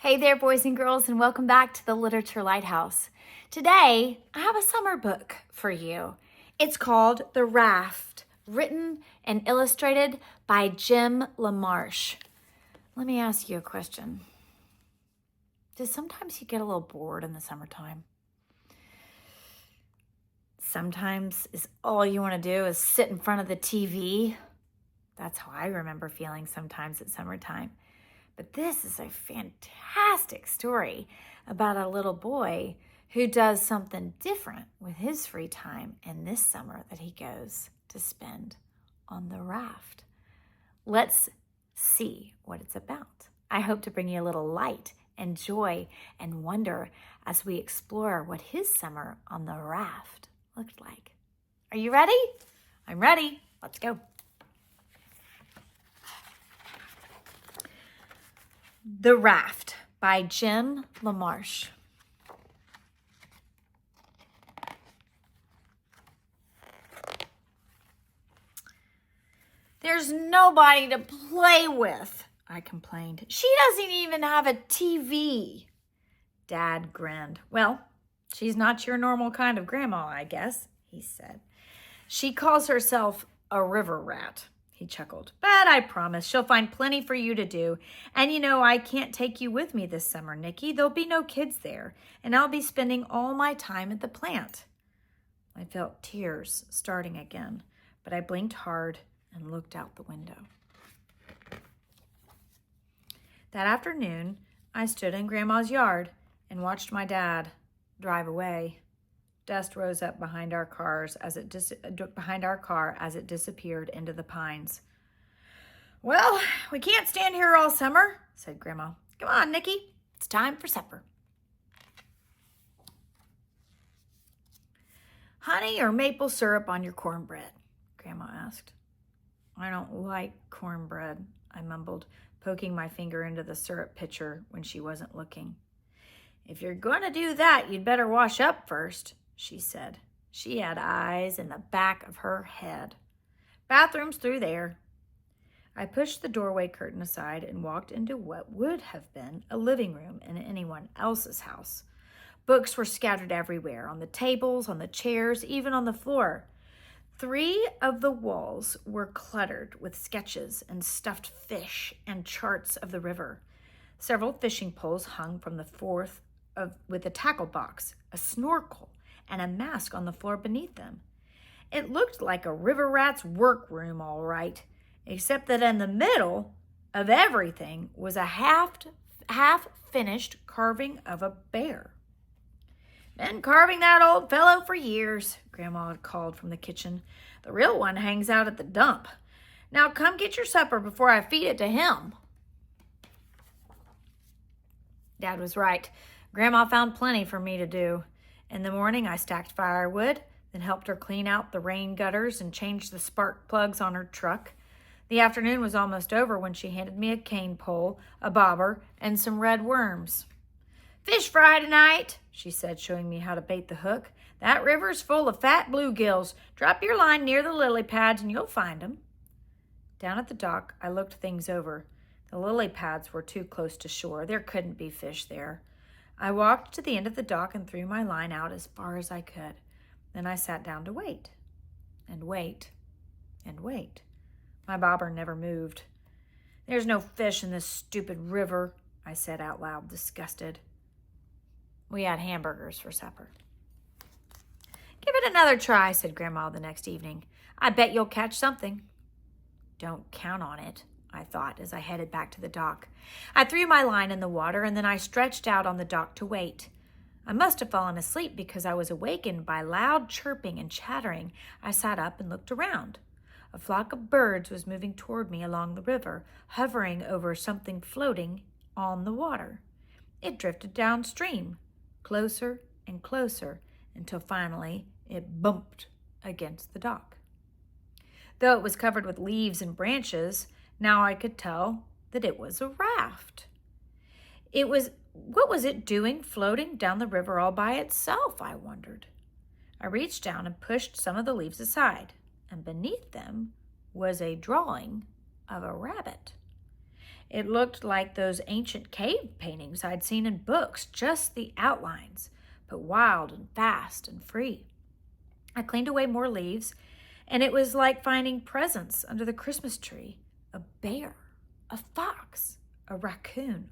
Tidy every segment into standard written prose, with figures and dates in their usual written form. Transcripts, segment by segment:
Hey there, boys and girls, and welcome back to the Literature Lighthouse. Today, I have a summer book for you. It's called The Raft, written and illustrated by Jim LaMarche. Let me ask you a question. Does sometimes you get a little bored in the summertime? Sometimes is all you want to do is sit in front of the TV. That's how I remember feeling sometimes at summertime. But this is a fantastic story about a little boy who does something different with his free time in this summer that he goes to spend on the raft. Let's see what it's about. I hope to bring you a little light and joy and wonder as we explore what his summer on the raft looked like. Are you ready? I'm ready. Let's go. The Raft by Jim LaMarche. There's nobody to play with, I complained. She doesn't even have a TV. Dad grinned. Well, she's not your normal kind of grandma, I guess, he said. She calls herself a river rat. He chuckled. But I promise she'll find plenty for you to do. And you know, I can't take you with me this summer, Nicky. There'll be no kids there, and I'll be spending all my time at the plant. I felt tears starting again, but I blinked hard and looked out the window. That afternoon, I stood in Grandma's yard and watched my dad drive away. Dust rose up behind our car as it disappeared into the pines. Well, we can't stand here all summer, said Grandma. Come on, Nicky, it's time for supper. Honey or maple syrup on your cornbread? Grandma asked. I don't like cornbread, I mumbled, poking my finger into the syrup pitcher when she wasn't looking. If you're going to do that, you'd better wash up first, she said. She had eyes in the back of her head. Bathroom's through there. I pushed the doorway curtain aside and walked into what would have been a living room in anyone else's house. Books were scattered everywhere, on the tables, on the chairs, even on the floor. 3 of the walls were cluttered with sketches and stuffed fish and charts of the river. Several fishing poles hung from the fourth with a tackle box, a snorkel, and a mask on the floor beneath them. It looked like a river rat's workroom, all right, except that in the middle of everything was a half-finished carving of a bear. Been carving that old fellow for years, Grandma had called from the kitchen. The real one hangs out at the dump. Now come get your supper before I feed it to him. Dad was right. Grandma found plenty for me to do. In the morning, I stacked firewood, then helped her clean out the rain gutters and changed the spark plugs on her truck. The afternoon was almost over when she handed me a cane pole, a bobber, and some red worms. Fish fry tonight, she said, showing me how to bait the hook. That river's full of fat bluegills. Drop your line near the lily pads and you'll find 'em. Down at the dock, I looked things over. The lily pads were too close to shore. There couldn't be fish there. I walked to the end of the dock and threw my line out as far as I could. Then I sat down to wait, and wait, and wait. My bobber never moved. There's no fish in this stupid river, I said out loud, disgusted. We had hamburgers for supper. Give it another try, said Grandma the next evening. I bet you'll catch something. Don't count on it, I thought as I headed back to the dock. I threw my line in the water and then I stretched out on the dock to wait. I must have fallen asleep because I was awakened by loud chirping and chattering. I sat up and looked around. A flock of birds was moving toward me along the river, hovering over something floating on the water. It drifted downstream, closer and closer, until finally it bumped against the dock. Though it was covered with leaves and branches, now I could tell that it was a raft. What was it doing floating down the river all by itself, I wondered. I reached down and pushed some of the leaves aside, and beneath them was a drawing of a rabbit. It looked like those ancient cave paintings I'd seen in books, just the outlines, but wild and fast and free. I cleaned away more leaves, and it was like finding presents under the Christmas tree. A bear, a fox, a raccoon,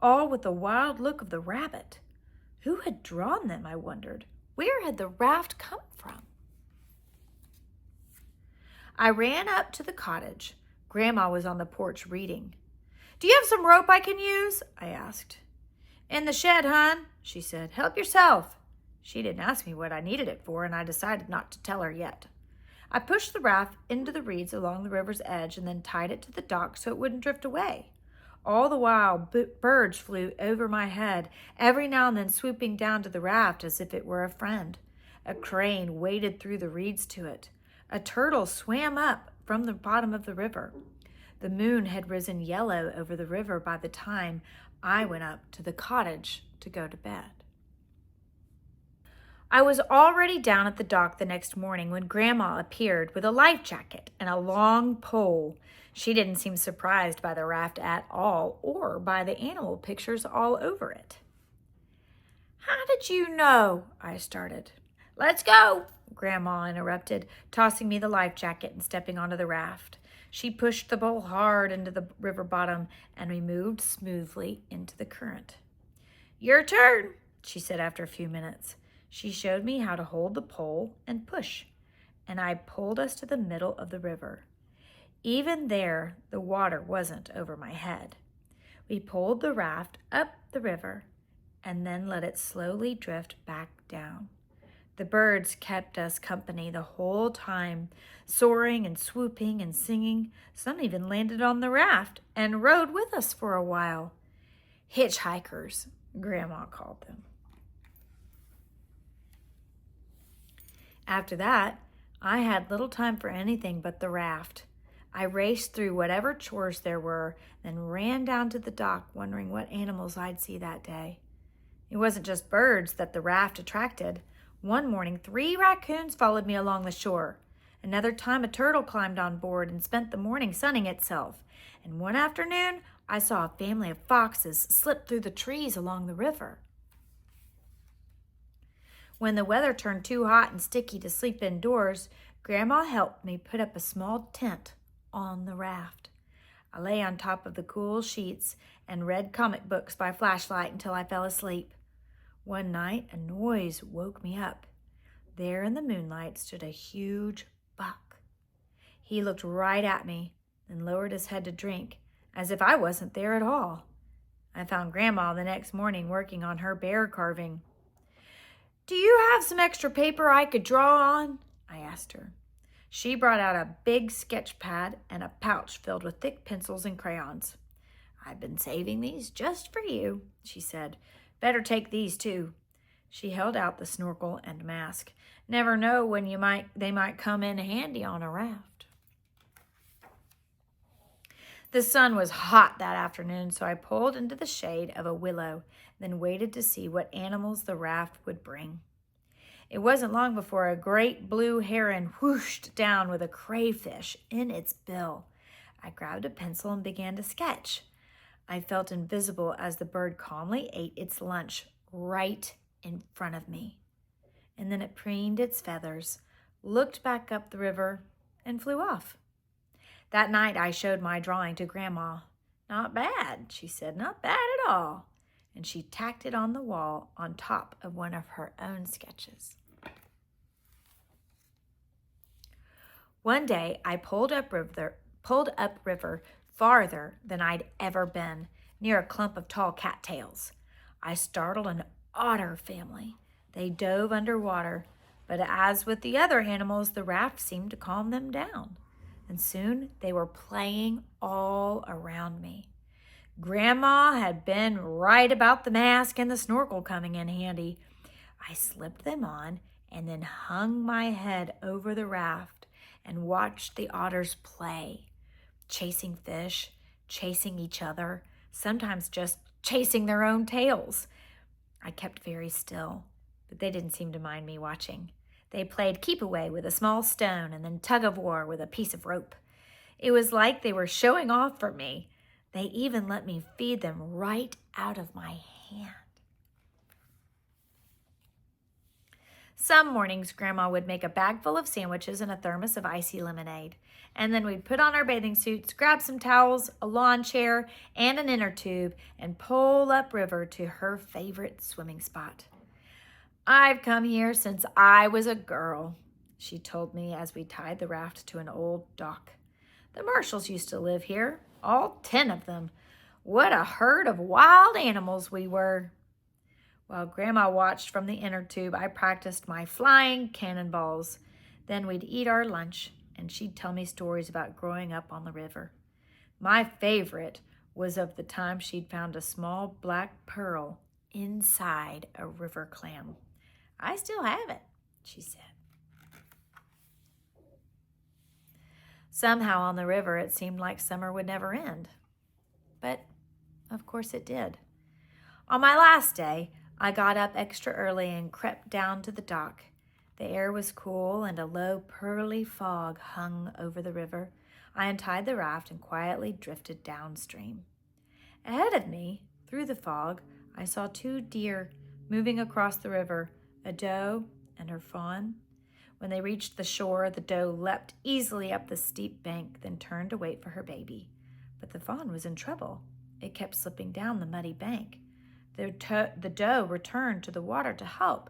all with the wild look of the rabbit. Who had drawn them, I wondered? Where had the raft come from? I ran up to the cottage. Grandma was on the porch reading. "Do you have some rope I can use?" I asked. "In the shed, hon," she said. "Help yourself." She didn't ask me what I needed it for, and I decided not to tell her yet. I pushed the raft into the reeds along the river's edge and then tied it to the dock so it wouldn't drift away. All the while, birds flew over my head, every now and then swooping down to the raft as if it were a friend. A crane waded through the reeds to it. A turtle swam up from the bottom of the river. The moon had risen yellow over the river by the time I went up to the cottage to go to bed. I was already down at the dock the next morning when Grandma appeared with a life jacket and a long pole. She didn't seem surprised by the raft at all or by the animal pictures all over it. "How did you know?" I started. "Let's go," Grandma interrupted, tossing me the life jacket and stepping onto the raft. She pushed the pole hard into the river bottom, and we moved smoothly into the current. "Your turn," she said after a few minutes. She showed me how to hold the pole and push, and I pulled us to the middle of the river. Even there, the water wasn't over my head. We pulled the raft up the river and then let it slowly drift back down. The birds kept us company the whole time, soaring and swooping and singing. Some even landed on the raft and rode with us for a while. Hitchhikers, Grandma called them. After that, I had little time for anything but the raft. I raced through whatever chores there were, then ran down to the dock wondering what animals I'd see that day. It wasn't just birds that the raft attracted. One morning, 3 raccoons followed me along the shore. Another time, a turtle climbed on board and spent the morning sunning itself. And one afternoon, I saw a family of foxes slip through the trees along the river. When the weather turned too hot and sticky to sleep indoors, Grandma helped me put up a small tent on the raft. I lay on top of the cool sheets and read comic books by flashlight until I fell asleep. One night, a noise woke me up. There in the moonlight stood a huge buck. He looked right at me, then lowered his head to drink, as if I wasn't there at all. I found Grandma the next morning working on her bear carving. "Do you have some extra paper I could draw on?" I asked her. She brought out a big sketch pad and a pouch filled with thick pencils and crayons. "I've been saving these just for you," she said. "Better take these too." She held out the snorkel and mask. Never know when they might come in handy on a raft. The sun was hot that afternoon, so I pulled into the shade of a willow, then waited to see what animals the raft would bring. It wasn't long before a great blue heron whooshed down with a crayfish in its bill. I grabbed a pencil and began to sketch. I felt invisible as the bird calmly ate its lunch right in front of me. And then it preened its feathers, looked back up the river, and flew off. That night I showed my drawing to Grandma. "Not bad," she said, "not bad at all." And she tacked it on the wall on top of one of her own sketches. One day I pulled up river farther than I'd ever been, near a clump of tall cattails. I startled an otter family. They dove underwater, but as with the other animals, the raft seemed to calm them down. And soon they were playing all around me. Grandma had been right about the mask and the snorkel coming in handy. I slipped them on and then hung my head over the raft and watched the otters play, chasing fish, chasing each other, sometimes just chasing their own tails. I kept very still, but they didn't seem to mind me watching. They played keep away with a small stone and then tug of war with a piece of rope. It was like they were showing off for me. They even let me feed them right out of my hand. Some mornings, Grandma would make a bag full of sandwiches and a thermos of icy lemonade. And then we'd put on our bathing suits, grab some towels, a lawn chair, and an inner tube, and pull upriver to her favorite swimming spot. "I've come here since I was a girl," she told me as we tied the raft to an old dock. "The Marshalls used to live here, all 10 of them. What a herd of wild animals we were." While Grandma watched from the inner tube, I practiced my flying cannonballs. Then we'd eat our lunch, and she'd tell me stories about growing up on the river. My favorite was of the time she'd found a small black pearl inside a river clam. "I still have it," she said. Somehow on the river, it seemed like summer would never end. But, of course, it did. On my last day, I got up extra early and crept down to the dock. The air was cool and a low, pearly fog hung over the river. I untied the raft and quietly drifted downstream. Ahead of me, through the fog, I saw 2 deer moving across the river, a doe and her fawn. When they reached the shore, the doe leapt easily up the steep bank, then turned to wait for her baby. But the fawn was in trouble. It kept slipping down the muddy bank. The doe returned to the water to help,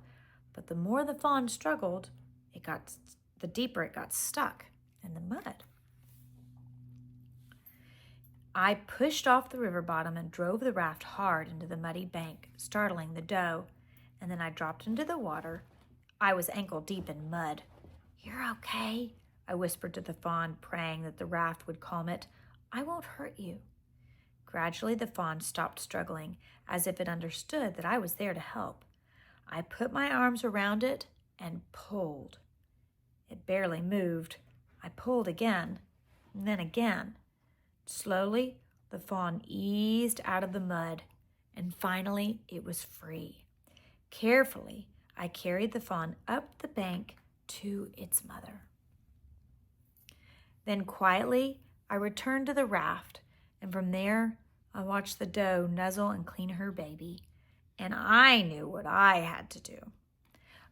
but the more the fawn struggled, the deeper it got stuck in the mud. I pushed off the river bottom and drove the raft hard into the muddy bank, startling the doe, and then I dropped into the water. I was ankle deep in mud. "You're okay," I whispered to the fawn, praying that the raft would calm it. "I won't hurt you." Gradually, the fawn stopped struggling, as if it understood that I was there to help. I put my arms around it and pulled. It barely moved. I pulled again, and then again. Slowly, the fawn eased out of the mud, and finally it was free. Carefully, I carried the fawn up the bank to its mother. Then quietly, I returned to the raft, and from there, I watched the doe nuzzle and clean her baby, and I knew what I had to do.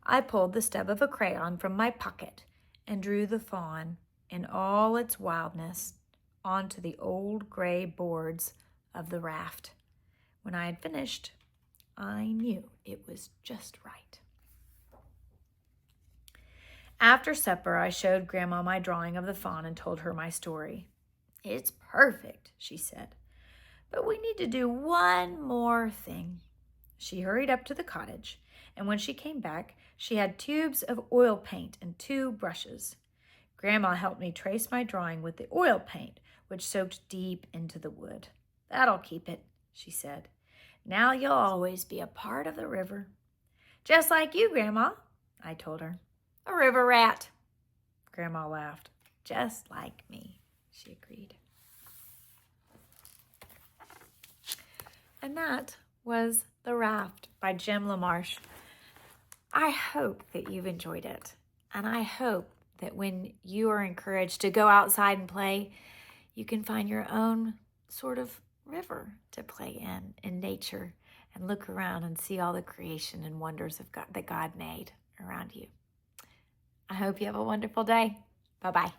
I pulled the stub of a crayon from my pocket and drew the fawn in all its wildness onto the old gray boards of the raft. When I had finished, I knew it was just right. After supper, I showed Grandma my drawing of the fawn and told her my story. "It's perfect," she said. "But we need to do one more thing." She hurried up to the cottage, and when she came back, she had tubes of oil paint and 2 brushes. Grandma helped me trace my drawing with the oil paint, which soaked deep into the wood. "That'll keep it," she said. "Now you'll always be a part of the river." "Just like you, Grandma," I told her. "A river rat." Grandma laughed. "Just like me," she agreed. And that was The Raft by Jim LaMarche. I hope that you've enjoyed it. And I hope that when you are encouraged to go outside and play, you can find your own sort of river to play in nature, and look around and see all the creation and wonders of God that God made around you. I hope you have a wonderful day. Bye-bye.